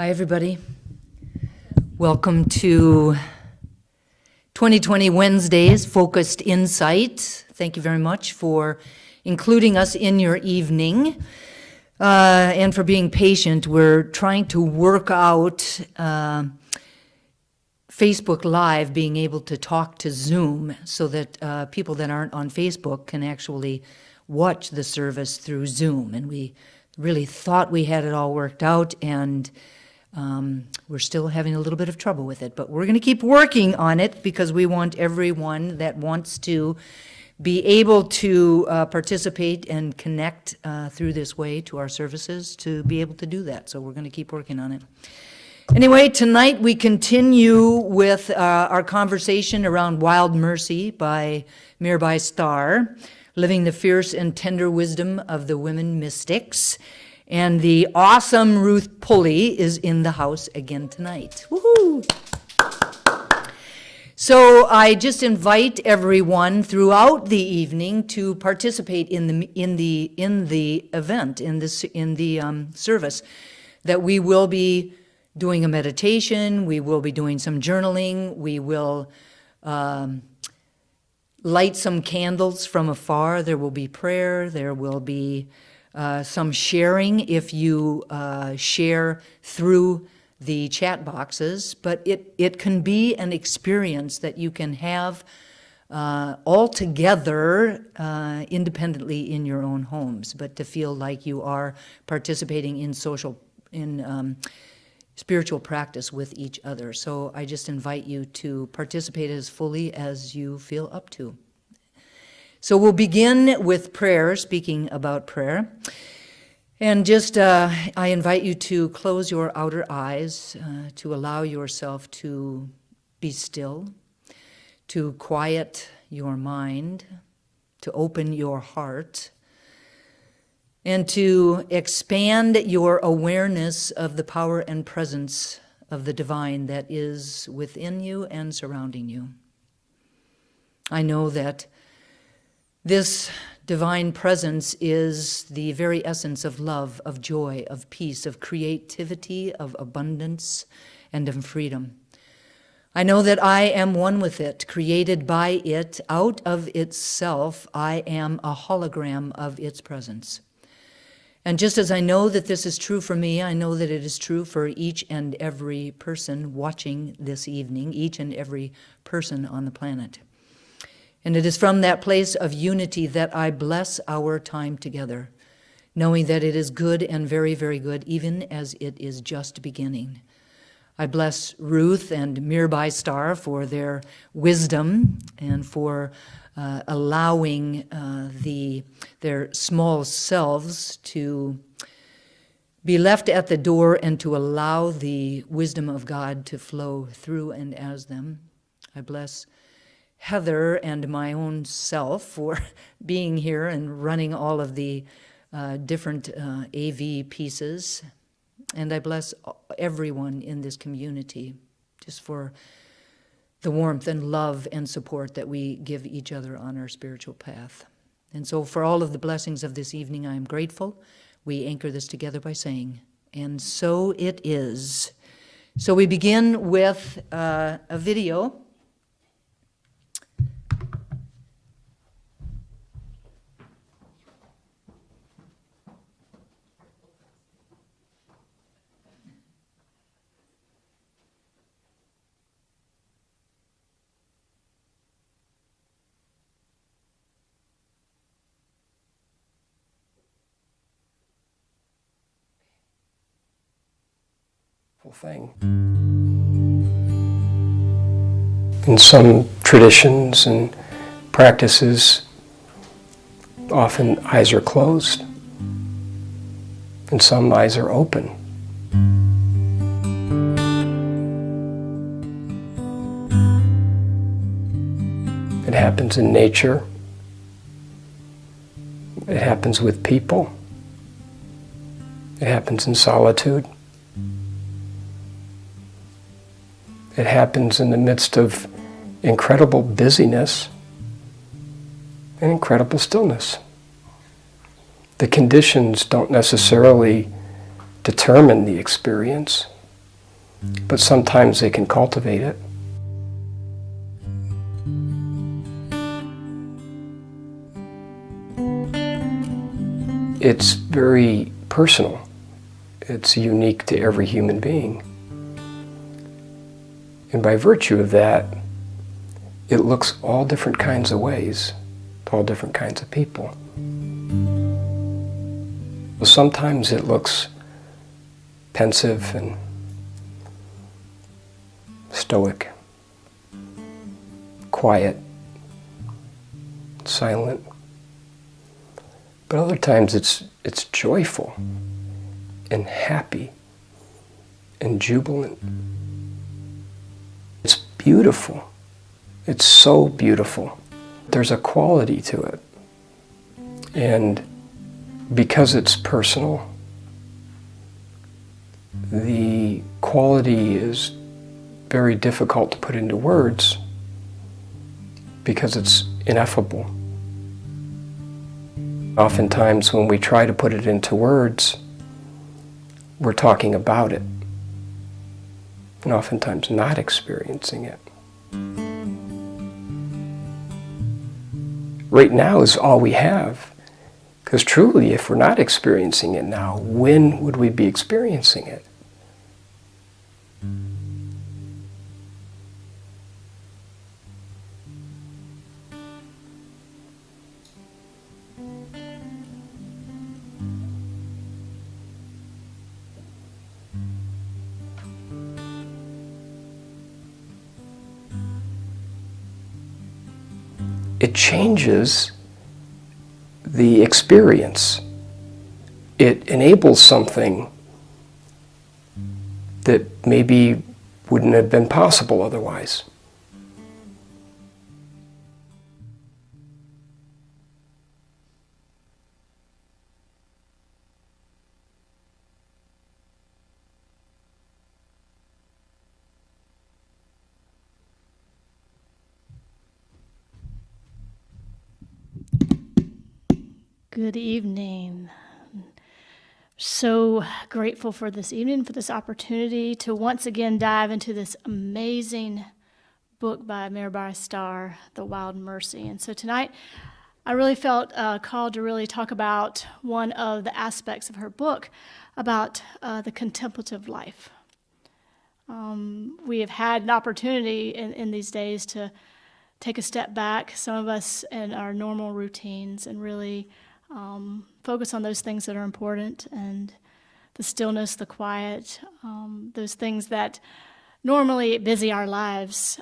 Hi, everybody. Welcome to 2020 Wednesdays, Focused Insight. Thank you very much for including us in your evening and for being patient. We're trying to work out Facebook Live, being able to talk to Zoom so that people that aren't on Facebook can actually watch the service through Zoom. And we really thought we had it all worked out, and we're still having a little bit of trouble with it, but we're going to keep working on it because we want everyone that wants to be able to participate and connect through this way to our services to be able to do that. So we're going to keep working on it. Anyway, tonight we continue with our conversation around Wild Mercy by Mirabai Starr, Living the Fierce and Tender Wisdom of the Women Mystics. And the awesome Ruth Pulley is in the house again tonight. Woohoo! So I just invite everyone throughout the evening to participate in the event, in the service, that we will be doing a meditation, we will be doing some journaling, we will light some candles from afar, there will be prayer, there will be some sharing if you share through the chat boxes, but it can be an experience that you can have all together independently in your own homes, but to feel like you are participating in spiritual practice with each other. So I just invite you to participate as fully as you feel up to. So we'll begin with prayer, speaking about prayer. And just, I invite you to close your outer eyes, to allow yourself to be still, to quiet your mind, to open your heart, and to expand your awareness of the power and presence of the divine that is within you and surrounding you. I know that this divine presence is the very essence of love, of joy, of peace, of creativity, of abundance, and of freedom. I know that I am one with it, created by it, out of itself. I am a hologram of its presence. And just as I know that this is true for me, I know that it is true for each and every person watching this evening, each and every person on the planet. And it is from that place of unity that I bless our time together, knowing that it is good and very, very good, even as it is just beginning. I bless Ruth and Mirabai Starr for their wisdom and for allowing their small selves to be left at the door and to allow the wisdom of God to flow through and as them. I bless Heather and my own self for being here and running all of the different AV pieces. And I bless everyone in this community just for the warmth and love and support that we give each other on our spiritual path. And so for all of the blessings of this evening, I am grateful. We anchor this together by saying, and so it is. So we begin with a video. Thing. In some traditions and practices, often eyes are closed, and some eyes are open. It happens in nature. It happens with people. It happens in solitude. It happens in the midst of incredible busyness and incredible stillness. The conditions don't necessarily determine the experience. but sometimes they can cultivate it. It's very personal. It's unique to every human being. And by virtue of that, it looks all different kinds of ways to all different kinds of people. Sometimes it looks pensive and stoic, quiet, silent. But other times it's joyful and happy and jubilant. It's beautiful. It's so beautiful. There's a quality to it. And because it's personal, the quality is very difficult to put into words because it's ineffable. Oftentimes when we try to put it into words, we're talking about it, and oftentimes not experiencing it. Right now is all we have, because truly, if we're not experiencing it now, when would we be experiencing it? It changes the experience. It enables something that maybe wouldn't have been possible otherwise. Good evening. So grateful for this evening, for this opportunity to once again dive into this amazing book by Mirabai Starr, The Wild Mercy. And so tonight, I really felt called to really talk about one of the aspects of her book about the contemplative life. We have had an opportunity in these days to take a step back, some of us in our normal routines, and really focus on those things that are important and the stillness, the quiet, those things that normally busy our lives.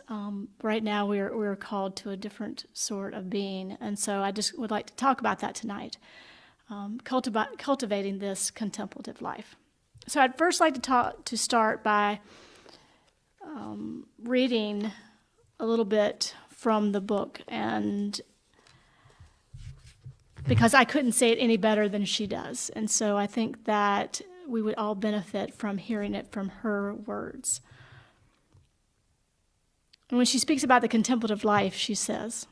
Right now we're called to a different sort of being. And so I just would like to talk about that tonight, cultivating this contemplative life. So I'd first like to start by reading a little bit from the book, and because I couldn't say it any better than she does. And so I think that we would all benefit from hearing it from her words. And when she speaks about the contemplative life, she says,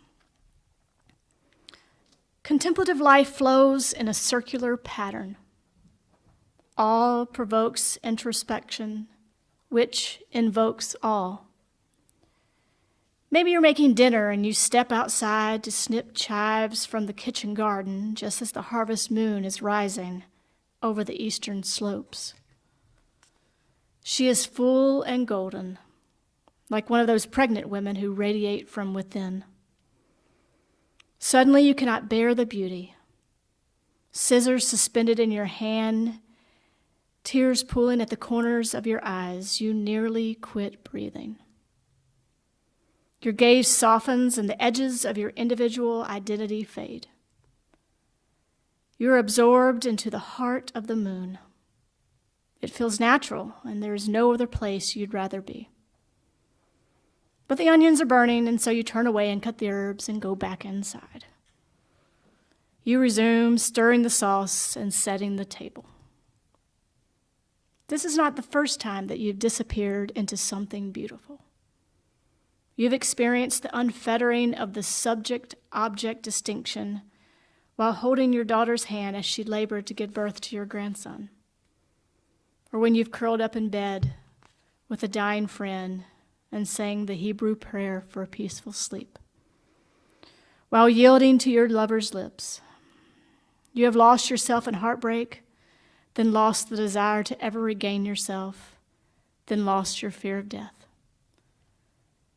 "Contemplative life flows in a circular pattern. All provokes introspection, which invokes all. Maybe you're making dinner and you step outside to snip chives from the kitchen garden just as the harvest moon is rising over the eastern slopes. She is full and golden, like one of those pregnant women who radiate from within. Suddenly you cannot bear the beauty. Scissors suspended in your hand, tears pooling at the corners of your eyes, you nearly quit breathing. Your gaze softens and the edges of your individual identity fade. You're absorbed into the heart of the moon. It feels natural, and there is no other place you'd rather be. But the onions are burning, and so you turn away and cut the herbs and go back inside. You resume stirring the sauce and setting the table. This is not the first time that you've disappeared into something beautiful. You've experienced the unfettering of the subject-object distinction while holding your daughter's hand as she labored to give birth to your grandson. Or when you've curled up in bed with a dying friend and saying the Hebrew prayer for a peaceful sleep. While yielding to your lover's lips, you have lost yourself in heartbreak, then lost the desire to ever regain yourself, then lost your fear of death.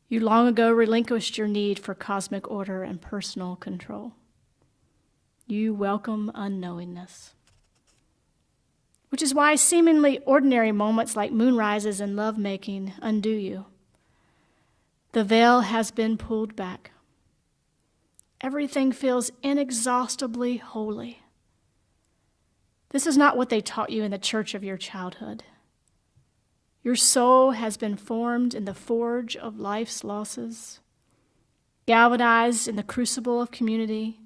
You long ago relinquished your need for cosmic order and personal control. You welcome unknowingness. Which is why seemingly ordinary moments like moonrises and lovemaking undo you. The veil has been pulled back. Everything feels inexhaustibly holy. This is not what they taught you in the church of your childhood. Your soul has been formed in the forge of life's losses, galvanized in the crucible of community,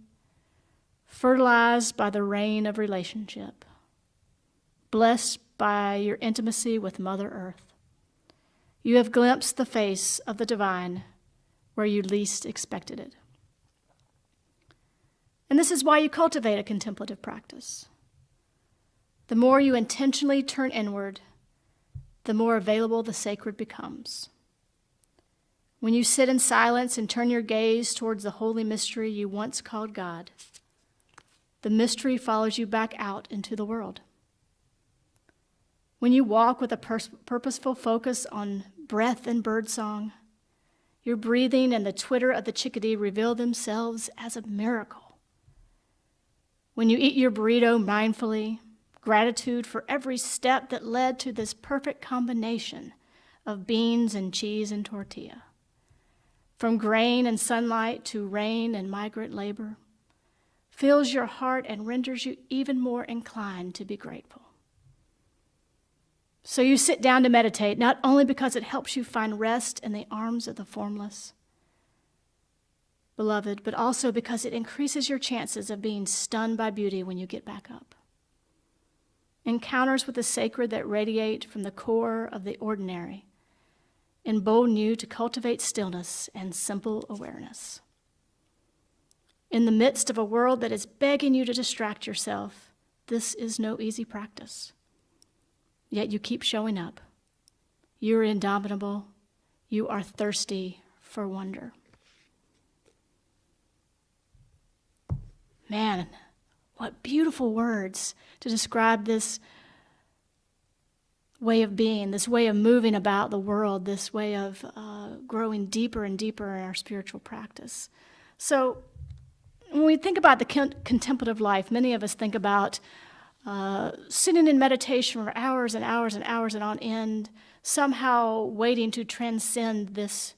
fertilized by the rain of relationship, blessed by your intimacy with Mother Earth. You have glimpsed the face of the divine where you least expected it. And this is why you cultivate a contemplative practice. The more you intentionally turn inward, the more available the sacred becomes. When you sit in silence and turn your gaze towards the holy mystery you once called God, the mystery follows you back out into the world. When you walk with a purposeful focus on breath and birdsong, your breathing and the twitter of the chickadee reveal themselves as a miracle. When you eat your burrito mindfully, gratitude for every step that led to this perfect combination of beans and cheese and tortilla. From grain and sunlight to rain and migrant labor, fills your heart and renders you even more inclined to be grateful. So you sit down to meditate, not only because it helps you find rest in the arms of the formless, beloved, but also because it increases your chances of being stunned by beauty when you get back up. Encounters with the sacred that radiate from the core of the ordinary embolden you to cultivate stillness and simple awareness. In the midst of a world that is begging you to distract yourself, this is no easy practice. Yet you keep showing up. You're indomitable. You are thirsty for wonder. Man, what beautiful words to describe this way of being, this way of moving about the world, this way of growing deeper and deeper in our spiritual practice. So when we think about the contemplative life, many of us think about sitting in meditation for hours and hours and hours and on end, somehow waiting to transcend this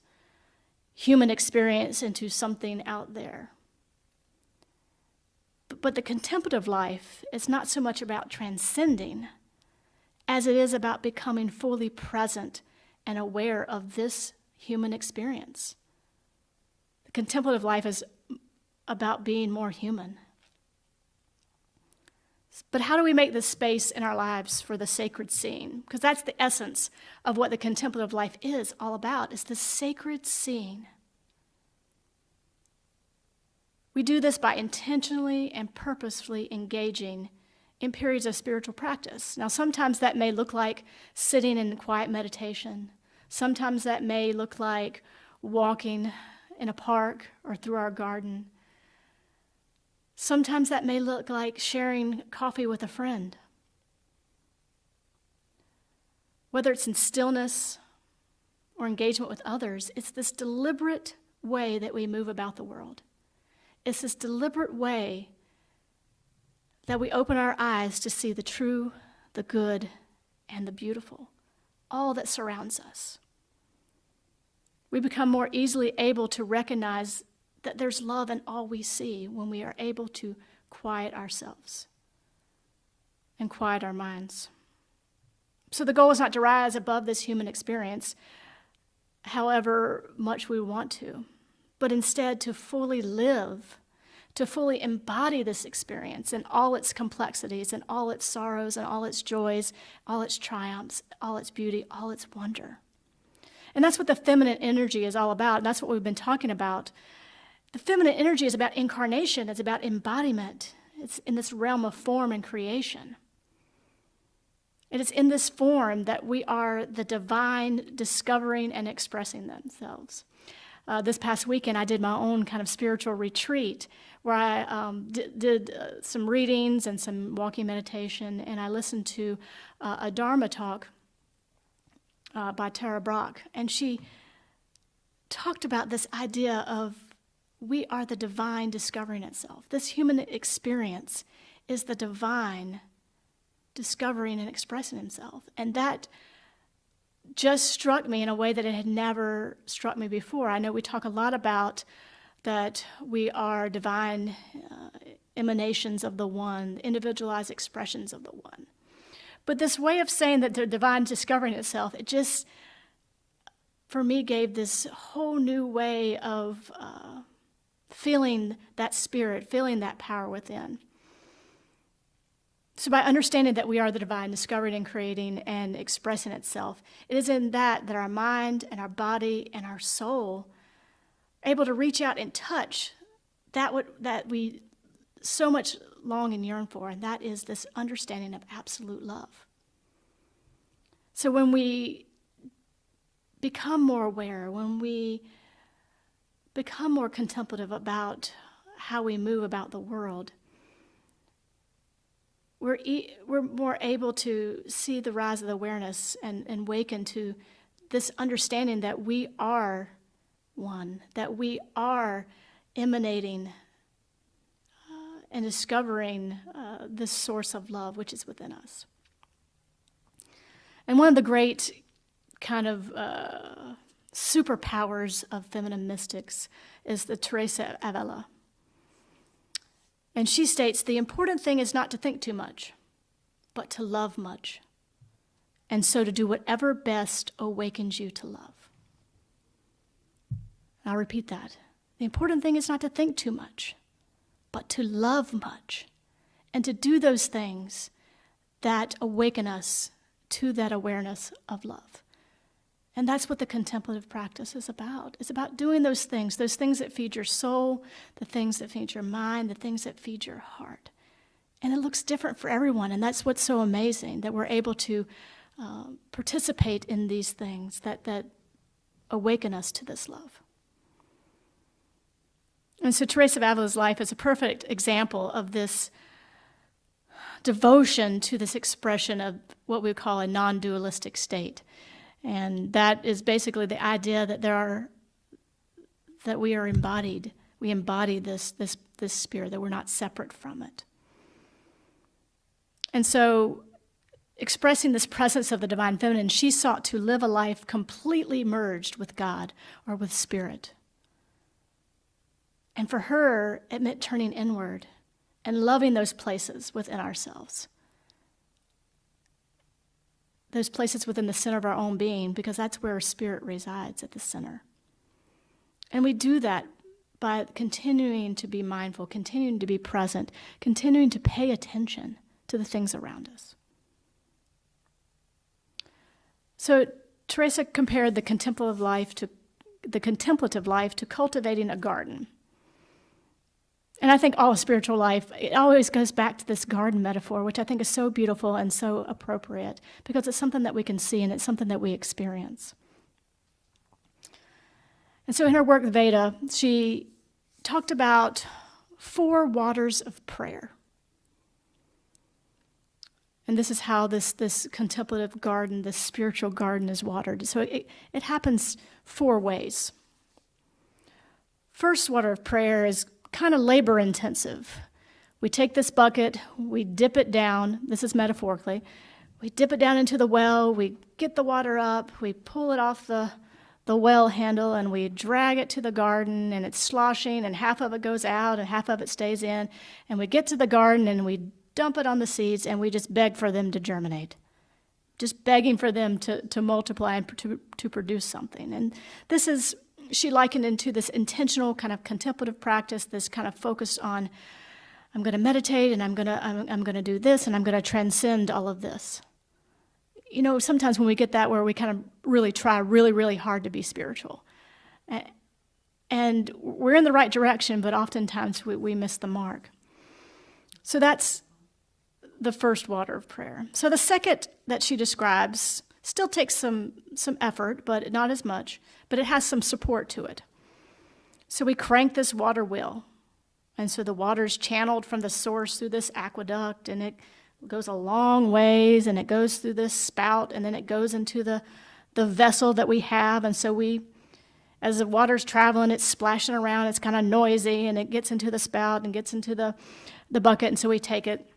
human experience into something out there. But the contemplative life is not so much about transcending as it is about becoming fully present and aware of this human experience. The contemplative life is about being more human. But how do we make this space in our lives for the sacred seeing? Because that's the essence of what the contemplative life is all about, is the sacred seeing. We do this by intentionally and purposefully engaging in periods of spiritual practice. Now, sometimes that may look like sitting in quiet meditation. Sometimes that may look like walking in a park or through our garden. Sometimes that may look like sharing coffee with a friend. Whether it's in stillness or engagement with others, it's this deliberate way that we move about the world. It's this deliberate way that we open our eyes to see the true, the good, and the beautiful, all that surrounds us. We become more easily able to recognize that there's love in all we see when we are able to quiet ourselves and quiet our minds. So the goal is not to rise above this human experience, however much we want to, but instead to fully live, to fully embody this experience in all its complexities and all its sorrows and all its joys, all its triumphs, all its beauty, all its wonder. And that's what the feminine energy is all about, and that's what we've been talking about. The feminine energy is about incarnation, it's about embodiment. It's in this realm of form and creation. It is in this form that we are the divine discovering and expressing themselves. This past weekend, I did my own kind of spiritual retreat where I did some readings and some walking meditation, and I listened to a Dharma talk by Tara Brach, and she talked about this idea of we are the divine discovering itself. This human experience is the divine discovering and expressing himself. And that just struck me in a way that it had never struck me before. I know we talk a lot about that we are divine emanations of the one, individualized expressions of the one. But this way of saying that the divine discovering itself, it just, for me, gave this whole new way of feeling that spirit, feeling that power within. So by understanding that we are the divine, discovering and creating and expressing itself, it is in that our mind and our body and our soul are able to reach out and touch that we so much long and yearn for, and that is this understanding of absolute love. So when we become more aware, when we become more contemplative about how we move about the world, we're more able to see the rise of the awareness and waken to this understanding that we are one, that we are emanating and discovering this source of love which is within us. And one of the great kind of superpowers of feminine mystics is the Teresa of Avila. And she states, the important thing is not to think too much, but to love much, and so to do whatever best awakens you to love. I'll repeat that. The important thing is not to think too much, but to love much, and to do those things that awaken us to that awareness of love. And that's what the contemplative practice is about. It's about doing those things that feed your soul, the things that feed your mind, the things that feed your heart. And it looks different for everyone, and that's what's so amazing, that we're able to participate in these things that awaken us to this love. And so Teresa of Avila's life is a perfect example of this devotion to this expression of what we call a non-dualistic state. And that is basically the idea that we are embodied. We embody this spirit, that we're not separate from it. And so, expressing this presence of the divine feminine, she sought to live a life completely merged with God or with spirit. And for her, it meant turning inward and loving those places within ourselves. Those places within the center of our own being, because that's where our spirit resides, at the center. And we do that by continuing to be mindful, continuing to be present, continuing to pay attention to the things around us. So Teresa compared the contemplative life to cultivating a garden. And I think all of spiritual life, it always goes back to this garden metaphor, which I think is so beautiful and so appropriate, because it's something that we can see and it's something that we experience. And so in her work, Veda, she talked about 4 waters of prayer. And this is how this contemplative garden, this spiritual garden is watered. So it happens 4 ways. First water of prayer is kind of labor intensive. We take this bucket, we dip it down, this is metaphorically, we dip it down into the well, we get the water up, we pull it off the well handle, and we drag it to the garden, and it's sloshing, and half of it goes out and half of it stays in, and we get to the garden and we dump it on the seeds, and we just beg for them to germinate, just begging for them to multiply and to produce something. And this is, she likened into this intentional kind of contemplative practice, this kind of focused on, I'm going to meditate, and I'm going to do this, and I'm going to transcend all of this. You know, sometimes when we get that where we kind of really try really, really hard to be spiritual, and we're in the right direction, but oftentimes we miss the mark. So that's the first water of prayer. So the second that she describes still takes some effort, but not as much, but it has some support to it. So we crank this water wheel, and so the water's channeled from the source through this aqueduct, and it goes a long ways, and it goes through this spout, and then it goes into the vessel that we have. And so as the water's traveling, it's splashing around, it's kind of noisy, and it gets into the spout and gets into the bucket, and so we take it,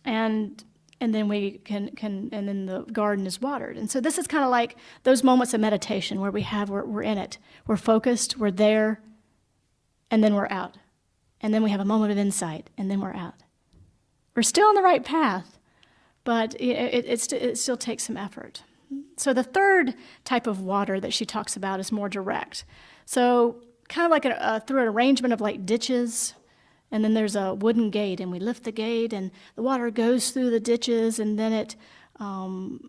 and then we can and then the garden is watered. And so this is kind of like those moments of meditation where we're in it. We're focused, we're there, and then we're out. And then we have a moment of insight, and then we're out. We're still on the right path, but it still takes some effort. So the third type of water that she talks about is more direct. So kind of like through an arrangement of like ditches, and then there's a wooden gate, and we lift the gate, and the water goes through the ditches, and then it kind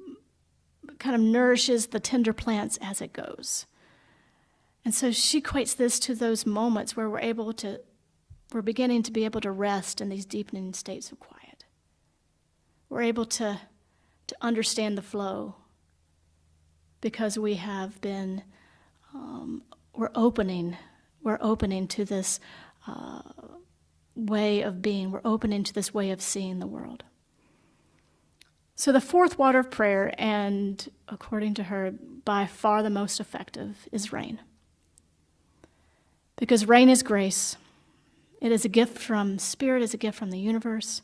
of nourishes the tender plants as it goes. And so she equates this to those moments where we're beginning to be able to rest in these deepening states of quiet. We're able to understand the flow because we have been, we're opening to this way of being. We're opening to this way of seeing the world. So the fourth water of prayer, and according to her, by far the most effective, is rain. Because rain is grace. It is a gift from Spirit, it's a gift from the universe.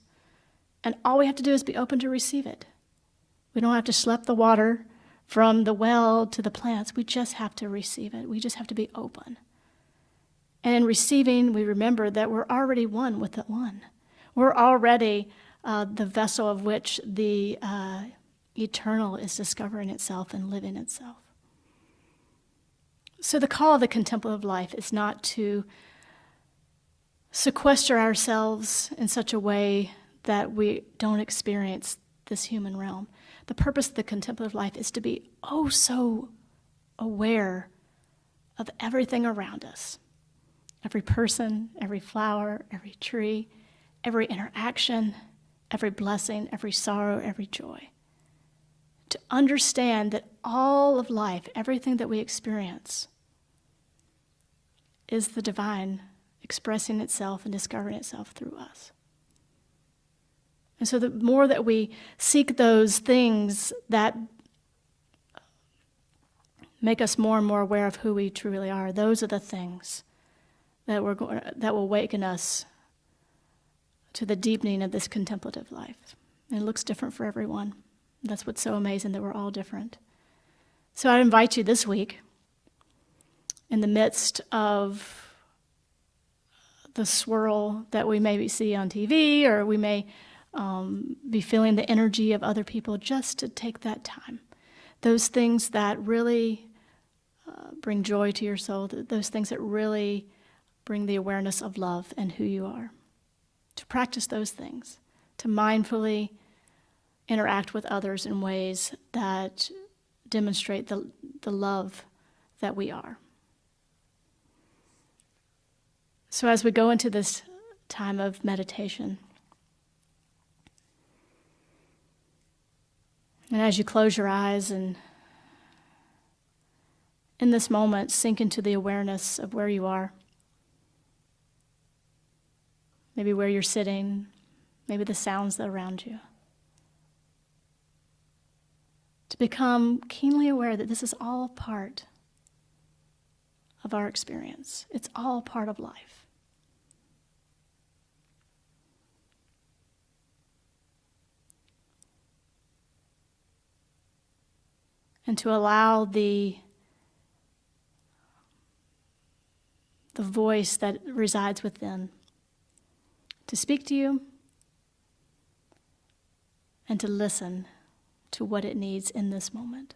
And all we have to do is be open to receive it. We don't have to schlep the water from the well to the plants. We just have to receive it. We just have to be open. And in receiving, we remember that we're already one with the one. We're already the vessel of which the eternal is discovering itself and living itself. So the call of the contemplative life is not to sequester ourselves in such a way that we don't experience this human realm. The purpose of the contemplative life is to be oh so aware of everything around us. Every person, every flower, every tree, every interaction, every blessing, every sorrow, every joy. To understand that all of life, everything that we experience, is the divine expressing itself and discovering itself through us. And so the more that we seek those things that make us more and more aware of who we truly are, those are the things that will awaken us to the deepening of this contemplative life. And it looks different for everyone. That's what's so amazing, that we're all different. So I invite you this week, in the midst of the swirl that we maybe see on TV, or we may be feeling the energy of other people, just to take that time. Those things that really bring joy to your soul, those things that really bring the awareness of love and who you are. To practice those things, to mindfully interact with others in ways that demonstrate the love that we are. So as we go into this time of meditation, and as you close your eyes and in this moment sink into the awareness of where you are, maybe where you're sitting, maybe the sounds that are around you. To become keenly aware that this is all part of our experience. It's all part of life. And to allow the voice that resides within to speak to you and to listen to what it needs in this moment.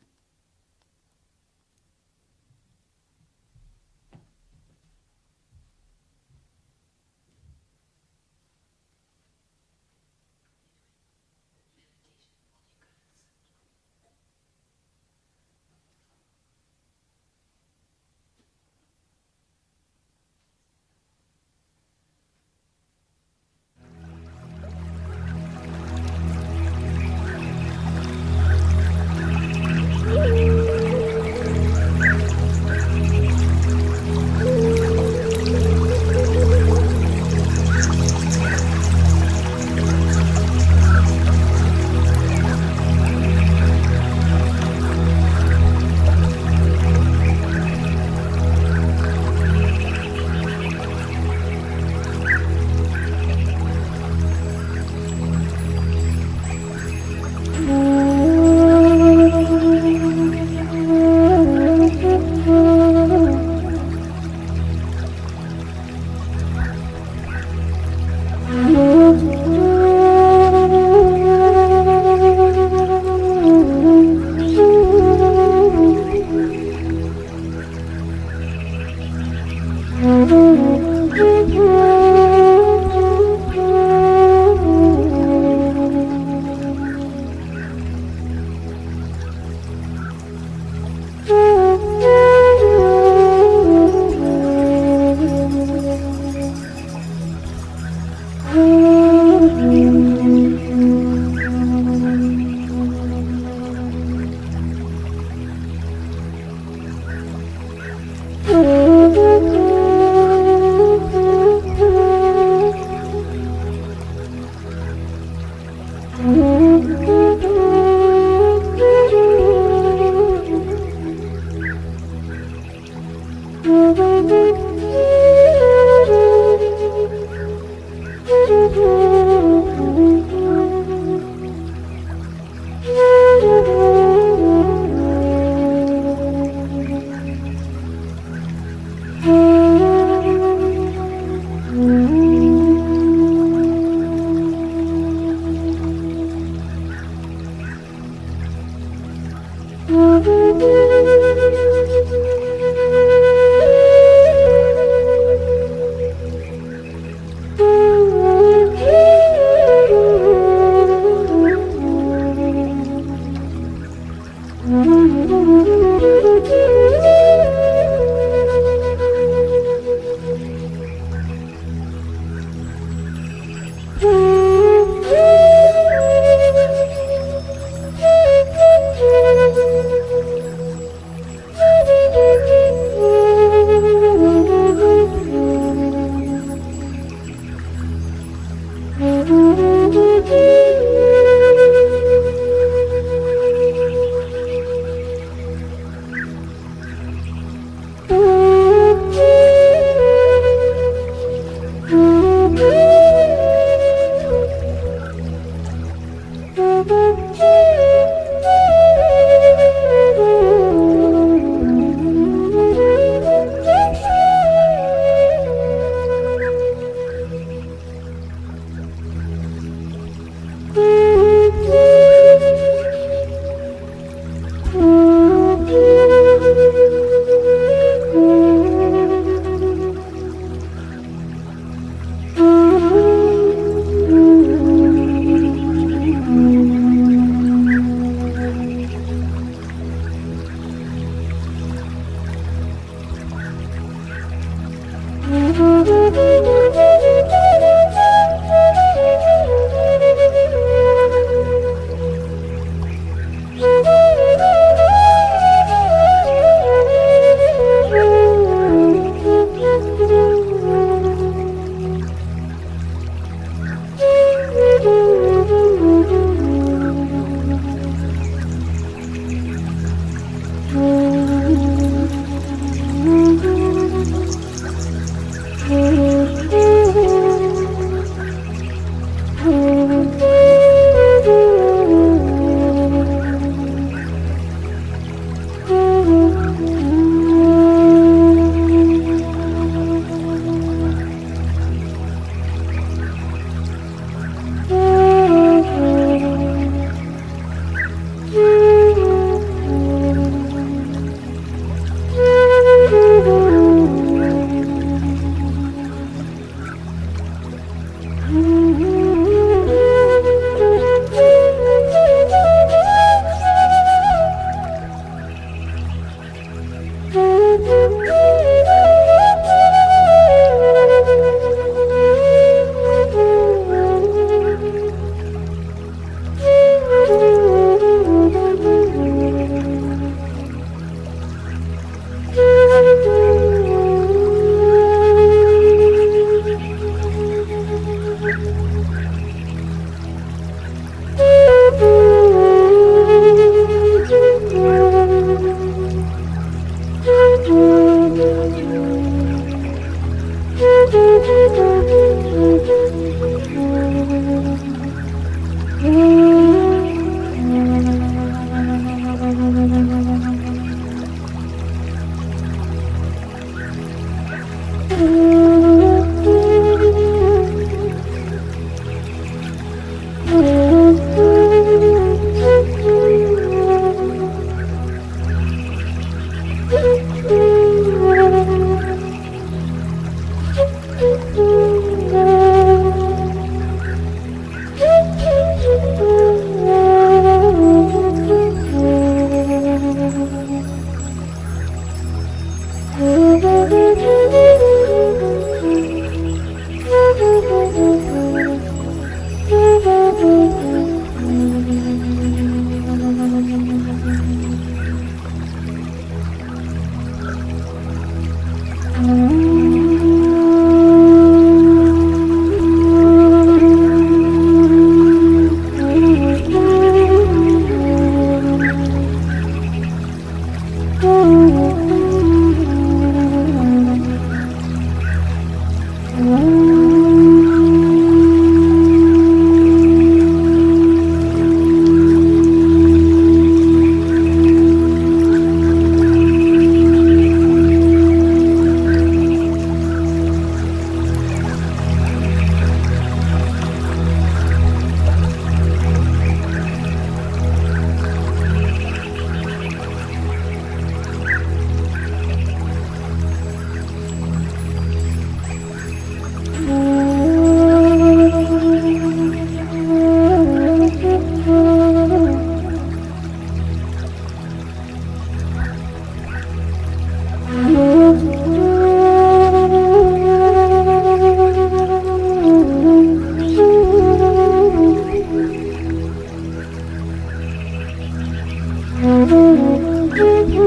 Thank you.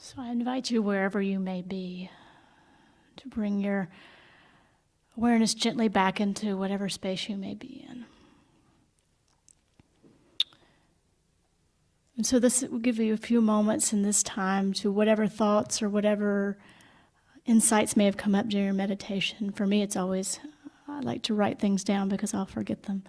So I invite you, wherever you may be, to bring your awareness gently back into whatever space you may be in. And so this will give you a few moments in this time to whatever thoughts or whatever insights may have come up during your meditation. For me, it's always, I like to write things down because I'll forget them.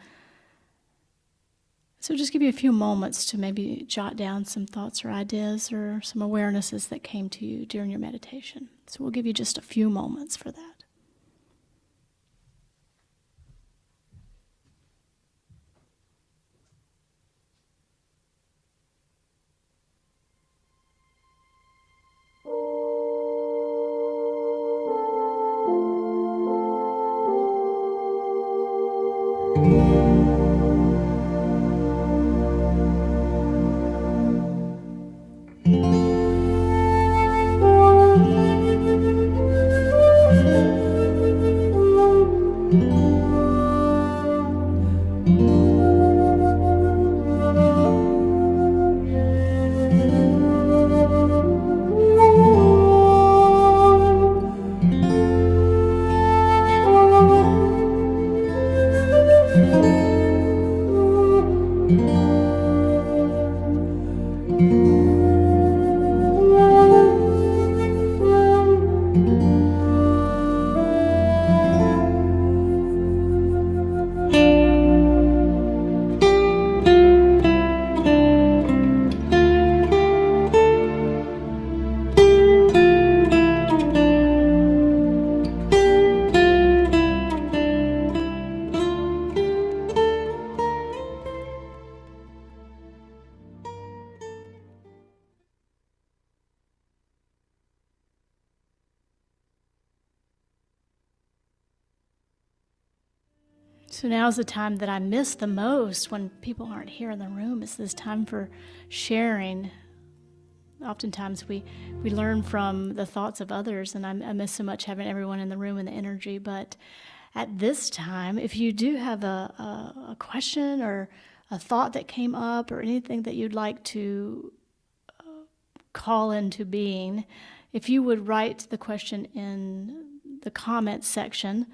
So just give you a few moments to maybe jot down some thoughts or ideas or some awarenesses that came to you during your meditation. So we'll give you just a few moments for that. So now's the time that I miss the most when people aren't here in the room. It's this time for sharing. Oftentimes we learn from the thoughts of others, and I miss so much having everyone in the room and the energy. But at this time, if you do have a question or a thought that came up or anything that you'd like to call into being, if you would write the question in the comments section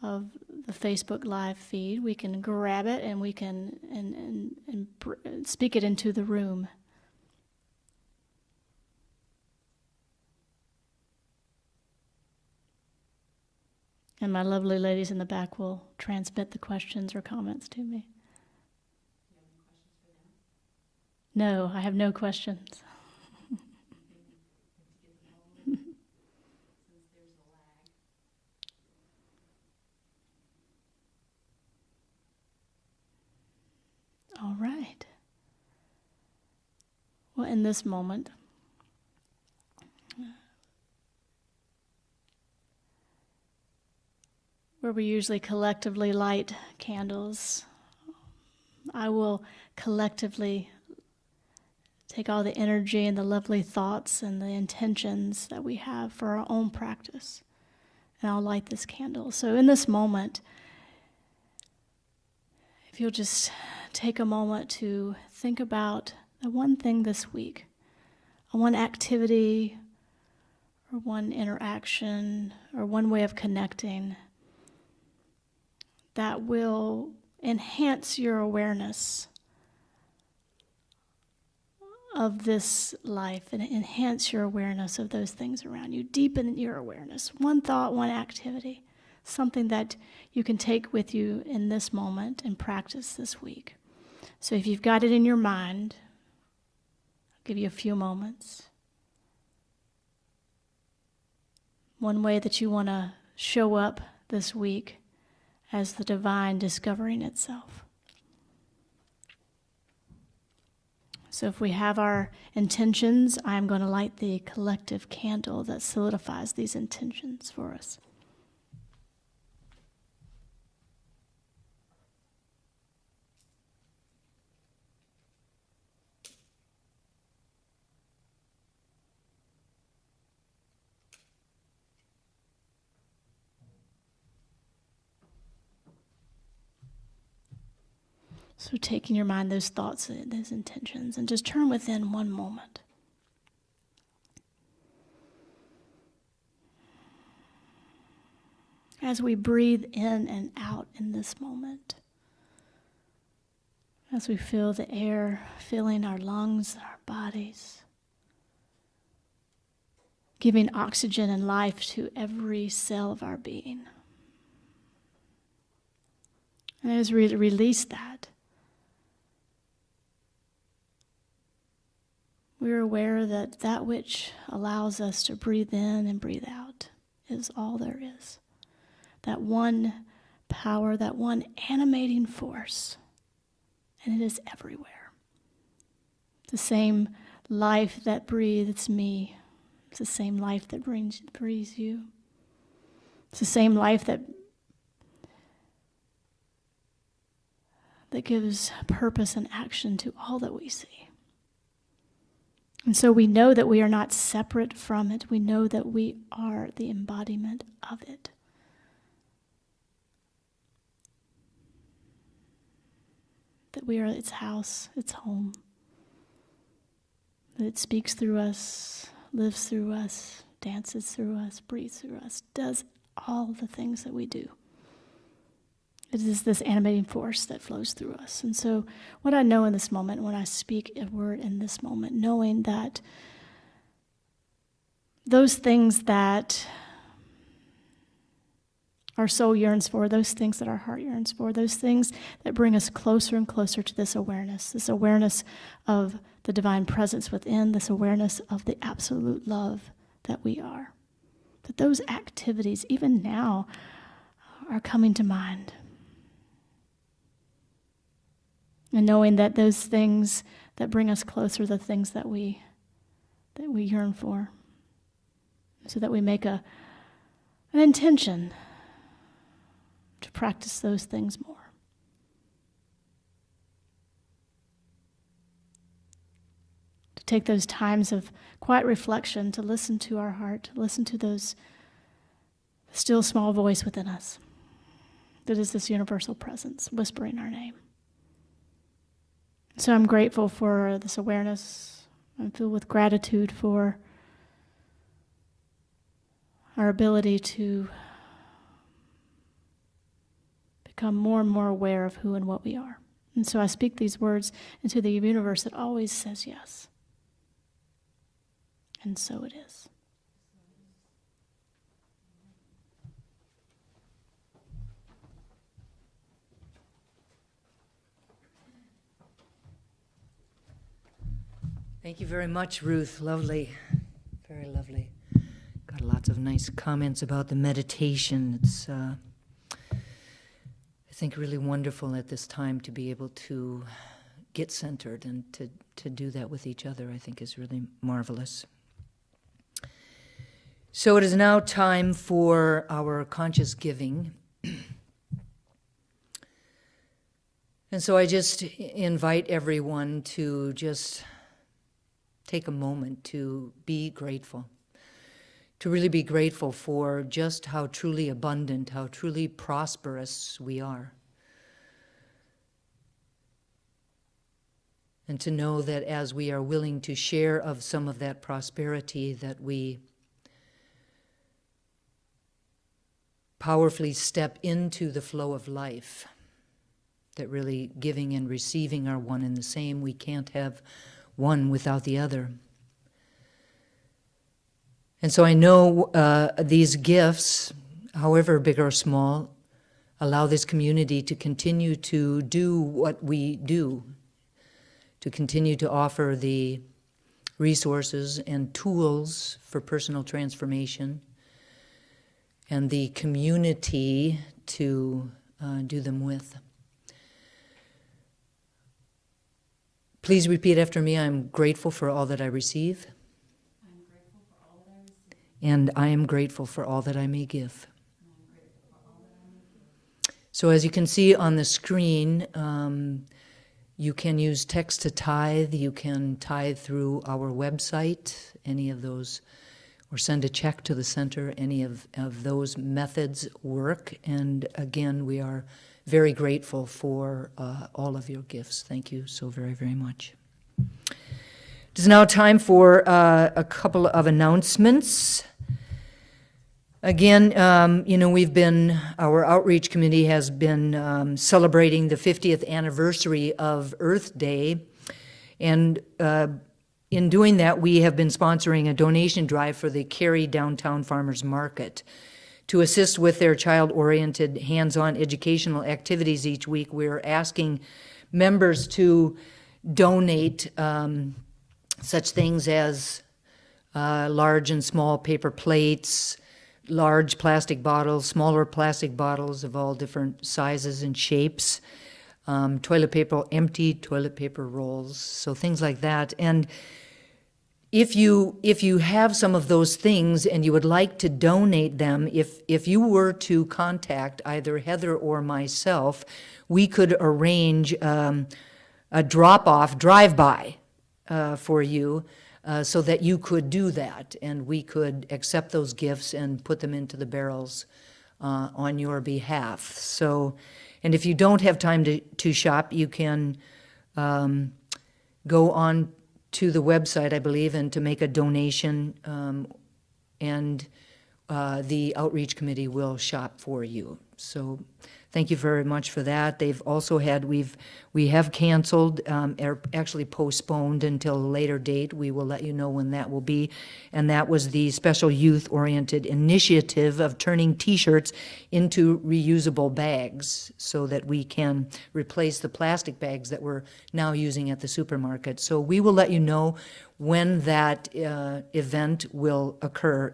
of the Facebook live feed, we can grab it and we can and speak it into the room. And my lovely ladies in the back will transmit the questions or comments to me. No, I have no questions. All right. Well, in this moment, where we usually collectively light candles, I will collectively take all the energy and the lovely thoughts and the intentions that we have for our own practice, and I'll light this candle. So in this moment, if you'll just take a moment to think about the one thing this week, one activity or one interaction or one way of connecting that will enhance your awareness of this life and enhance your awareness of those things around you. Deepen your awareness. One thought, one activity, something that you can take with you in this moment and practice this week. So if you've got it in your mind, I'll give you a few moments. One way that you want to show up this week as the divine discovering itself. So if we have our intentions, I'm going to light the collective candle that solidifies these intentions for us. So take in your mind those thoughts, those intentions, and just turn within one moment. As we breathe in and out in this moment, as we feel the air filling our lungs and our bodies, giving oxygen and life to every cell of our being. And as we release that, we're aware that that which allows us to breathe in and breathe out is all there is. That one power, that one animating force, and it is everywhere. The same life that breathes me, it's the same life that breathes you. It's the same life that gives purpose and action to all that we see. And so we know that we are not separate from it. We know that we are the embodiment of it. That we are its house, its home. That it speaks through us, lives through us, dances through us, breathes through us, does all the things that we do. It is this animating force that flows through us. And so what I know in this moment, when I speak a word in this moment, knowing that those things that our soul yearns for, those things that our heart yearns for, those things that bring us closer and closer to this awareness of the divine presence within, this awareness of the absolute love that we are. That those activities, even now, are coming to mind. And knowing that those things that bring us closer are the things that we yearn for. So that we make an intention to practice those things more. To take those times of quiet reflection, to listen to our heart, to listen to those still small voice within us. That is this universal presence whispering our name. So I'm grateful for this awareness. I'm filled with gratitude for our ability to become more and more aware of who and what we are. And so I speak these words into the universe that always says yes. And so it is. Thank you very much, Ruth. Lovely. Very lovely. Got lots of nice comments about the meditation. It's, I think, really wonderful at this time to be able to get centered and to do that with each other, I think is really marvelous. So it is now time for our conscious giving. And so I just invite everyone to just take a moment to be grateful, to really be grateful for just how truly abundant, how truly prosperous we are. And to know that as we are willing to share of some of that prosperity, that we powerfully step into the flow of life, that really giving and receiving are one and the same. We can't have one without the other. And so I know these gifts, however big or small, allow this community to continue to do what we do, to continue to offer the resources and tools for personal transformation and the community to do them with. Please repeat after me. I'm grateful for all that I receive. I'm grateful for all that I receive. And I am grateful for all that I may give. And I'm grateful for all that I may give. So as you can see on the screen, you can use text to tithe. You can tithe through our website, any of those, or send a check to the center. Any of those methods work. And again, we are very grateful for all of your gifts. Thank you so very, very much. It is now time for a couple of announcements. Again, our outreach committee has been celebrating the 50th anniversary of Earth Day. And in doing that, we have been sponsoring a donation drive for the Cary Downtown Farmers Market. To assist with their child-oriented, hands-on educational activities each week, we're asking members to donate such things as large and small paper plates, large plastic bottles, smaller plastic bottles of all different sizes and shapes, toilet paper, empty toilet paper rolls, so things like that. And if you have some of those things and you would like to donate them, if you were to contact either Heather or myself, we could arrange a drop-off, drive-by for you so that you could do that, and we could accept those gifts and put them into the barrels on your behalf. So, and if you don't have time to shop, you can go on to the website, I believe, and to make a donation, and the outreach committee will shop for you. So thank you very much for that. They've also had, we have canceled, or actually postponed until a later date. We will let you know when that will be. And that was the special youth-oriented initiative of turning T-shirts into reusable bags so that we can replace the plastic bags that we're now using at the supermarket. So we will let you know when that event will occur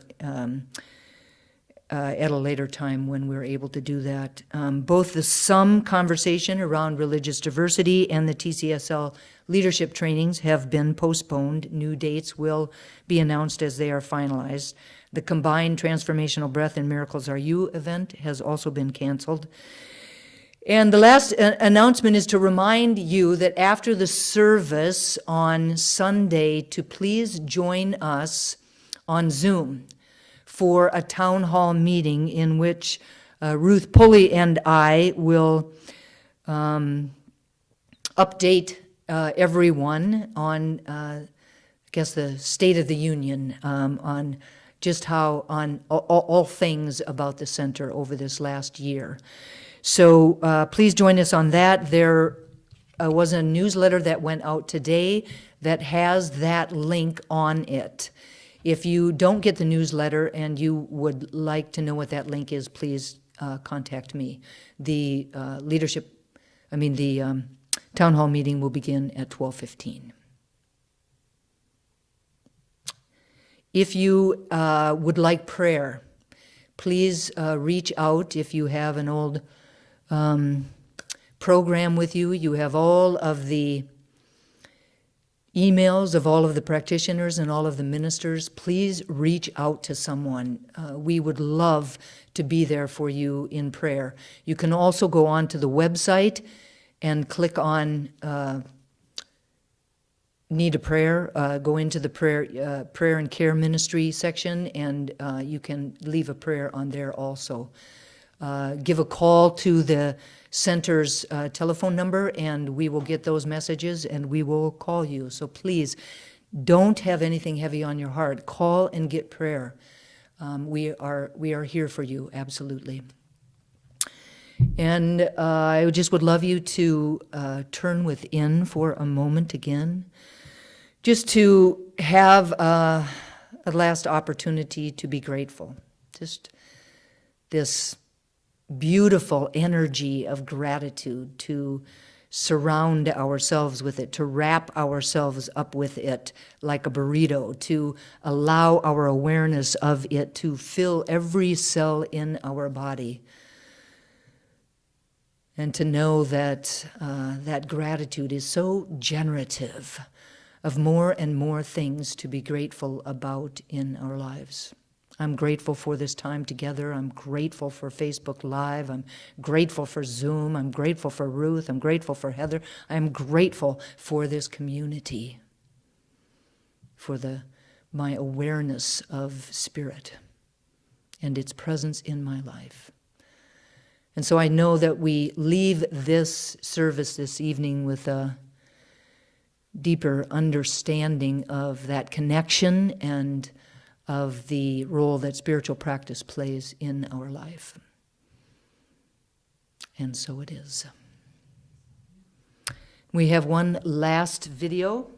at a later time when we're able to do that. Both the SUM conversation around religious diversity and the TCSL leadership trainings have been postponed. New dates will be announced as they are finalized. The combined Transformational Breath and Miracles Are You event has also been canceled. And the last announcement is to remind you that after the service on Sunday, to please join us on Zoom for a town hall meeting in which Ruth Pulley and I will update everyone on, I guess, the State of the Union, on just how, on all things about the center over this last year. So please join us on that. There was a newsletter that went out today that has that link on it. If you don't get the newsletter and you would like to know what that link is, please contact me. The town hall meeting will begin at 12:15. If you would like prayer, please reach out. If you have an old program with you, you have all of the emails of all of the practitioners and all of the ministers. Please reach out to someone. We would love to be there for you in prayer. You can also go on to the website and click on Need a Prayer. Go into the prayer and care ministry section, and you can leave a prayer on there also. Give a call to the center's telephone number, and we will get those messages and we will call you. So please don't have anything heavy on your heart. Call and get prayer. We are here for you, absolutely. And I just would love you to turn within for a moment again, just to have a last opportunity to be grateful. Just this beautiful energy of gratitude, to surround ourselves with it, to wrap ourselves up with it like a burrito, to allow our awareness of it to fill every cell in our body, and to know that that gratitude is so generative of more and more things to be grateful about in our lives. I'm grateful for this time together. I'm grateful for Facebook Live. I'm grateful for Zoom. I'm grateful for Ruth. I'm grateful for Heather. I'm grateful for this community, for my awareness of Spirit and its presence in my life. And so I know that we leave this service this evening with a deeper understanding of that connection and of the role that spiritual practice plays in our life. And so it is. We have one last video.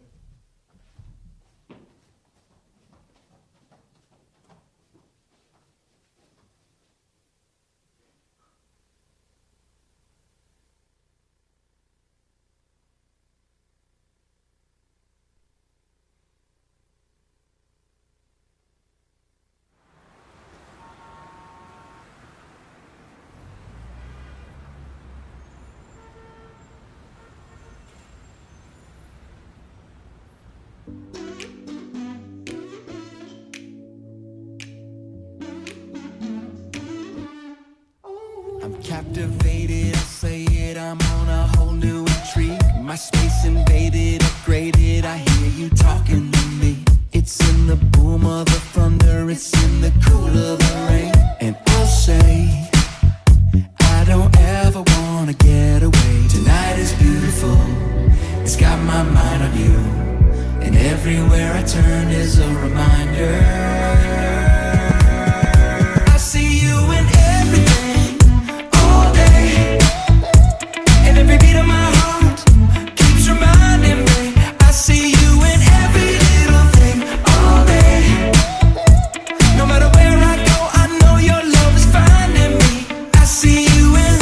I'm captivated, I say it, I'm on a whole new intrigue. My space invaded, upgraded, I hear you talking to me. It's in the boom of the thunder, it's in the cool of the rain. And I'll say, I don't ever wanna get away. Tonight is beautiful, it's got my mind on you. And everywhere I turn is a reminder. I see you in everything, all day. And every beat of my heart keeps reminding me. I see you in every little thing, all day. No matter where I go, I know your love is finding me. I see you in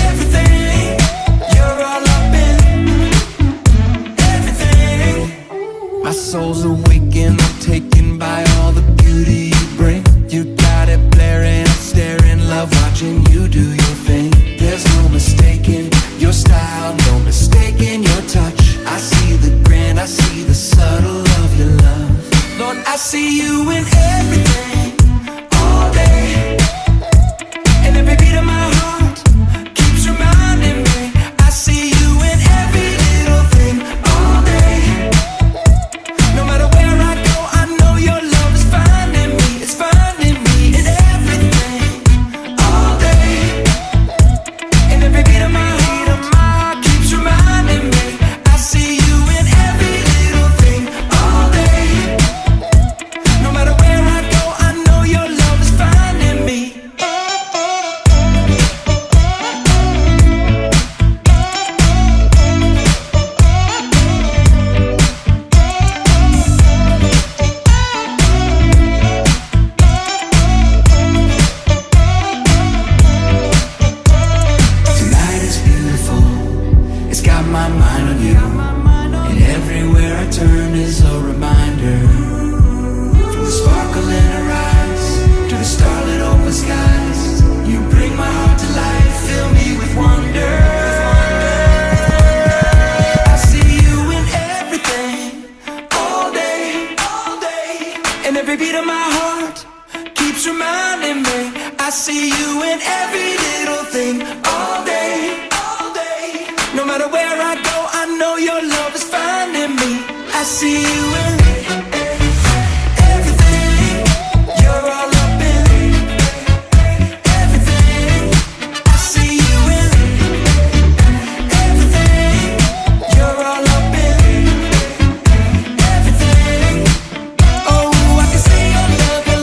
everything. You're all up in everything. My soul's awakened, I'm taken by all the beauty you bring. You got it blaring, I'm staring, love watching you do your thing. There's no mistaking your style, no mistaking your touch. I see the grin, I see the subtle of your love. Lord, I see you in everything, all day. And every beat of my heart keeps reminding me. I see you in every little thing, all day. No matter where I go, I know your love is finding me. It's finding me in everything, all day. And every beat of my heart keeps reminding me. I see you in every little thing, all day. No matter where I go, And every beat of my heart keeps reminding me I see you in every little thing all day, all day. No matter where I go, I know your love is finding me. I see you in everything. You're all up in everything. I see you in everything. You're all up in everything. Oh, I can see your love in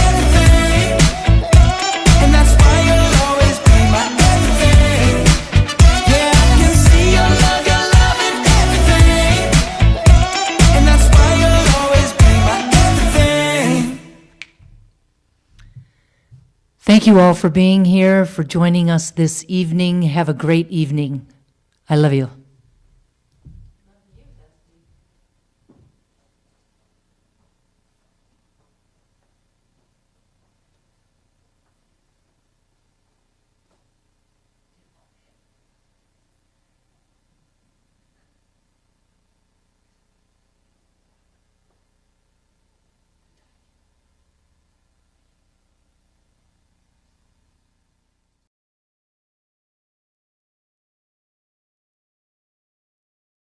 everything. And that's why you'll always be my everything. Yeah, I can see your love in everything. And that's why you'll always be my everything. Thank you all for being here, for joining us this evening. Have a great evening. I love you.